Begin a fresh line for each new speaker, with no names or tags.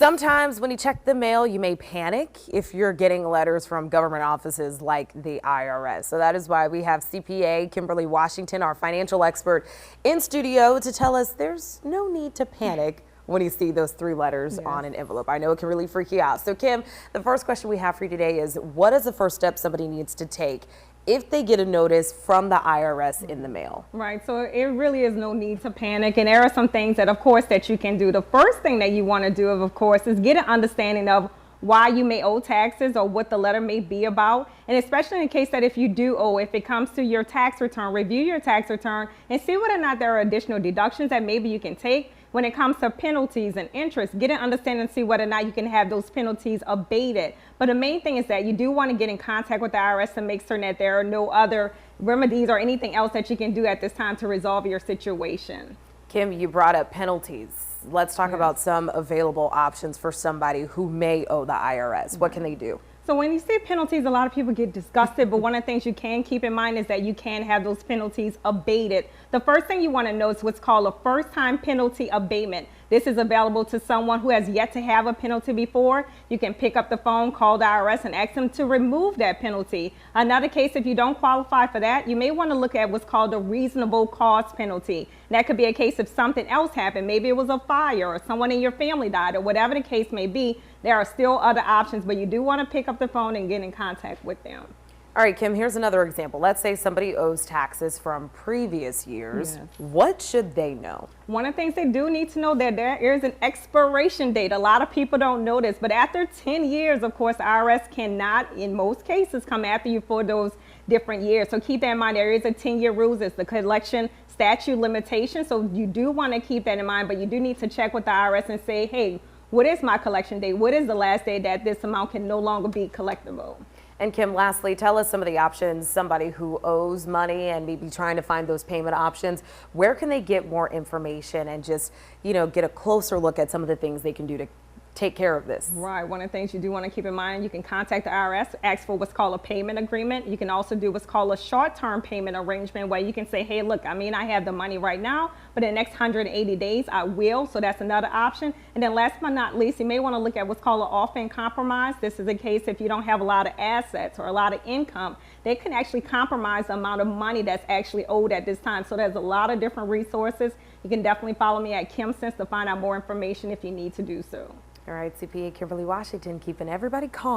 Sometimes when you check the mail, you may panic if you're getting letters from government offices like the IRS. So that is why we have CPA Kimberly Washington, our financial expert, in studio to tell us there's no need to panic when you see those 3 letters on an envelope. I know it can really freak you out. So Kim, the first question we have for you today is, what is the first step somebody needs to take if they get a notice from the IRS in the mail?
Right, so it really is no need to panic, and there are some things that, of course, that you can do. The first thing that you want to do, of course, is get an understanding of why you may owe taxes or what the letter may be about. And especially in the case that if you do owe, if it comes to your tax return, review your tax return and see whether or not there are additional deductions that maybe you can take. When it comes to penalties and interest, get an understanding and see whether or not you can have those penalties abated. But the main thing is that you do want to get in contact with the IRS to make certain that there are no other remedies or anything else that you can do at this time to resolve your situation.
Kim, you brought up penalties. Let's talk about some available options for somebody who may owe the IRS. What can they do?
So when you see penalties, a lot of people get disgusted, but one of the things you can keep in mind is that you can have those penalties abated. The first thing you want to know is what's called a first-time penalty abatement. This is available to someone who has yet to have a penalty before. You can pick up the phone, call the IRS, and ask them to remove that penalty. Another case, if you don't qualify for that, you may want to look at what's called a reasonable cause penalty. That could be a case if something else happened. Maybe it was a fire or someone in your family died or whatever the case may be. There are still other options, but you do want to pick up the phone and get in contact with them.
All right, Kim, here's another example. Let's say somebody owes taxes from previous years. What should they know?
One of the things they do need to know that there is an expiration date. A lot of people don't know this, but after 10 years, of course, IRS cannot, in most cases, come after you for those different years. So keep that in mind. There is a 10-year rule. It's the collection statute limitation. So you do want to keep that in mind, but you do need to check with the IRS and say, hey, what is my collection date? What is the last day that this amount can no longer be collectible?
And Kim, lastly, tell us some of the options, somebody who owes money and maybe trying to find those payment options. Where can they get more information and just, get a closer look at some of the things they can do to take care of this?
Right. One of the things you do want to keep in mind, you can contact the IRS, ask for what's called a payment agreement. You can also do what's called a short-term payment arrangement where you can say, hey, look, I have the money right now, but in the next 180 days, I will. So that's another option. And then last but not least, you may want to look at what's called an offer in compromise. This is a case if you don't have a lot of assets or a lot of income, they can actually compromise the amount of money that's actually owed at this time. So there's a lot of different resources. You can definitely follow me at KimSense to find out more information if you need to do so.
All right, CPA Kimberly Washington, keeping everybody calm.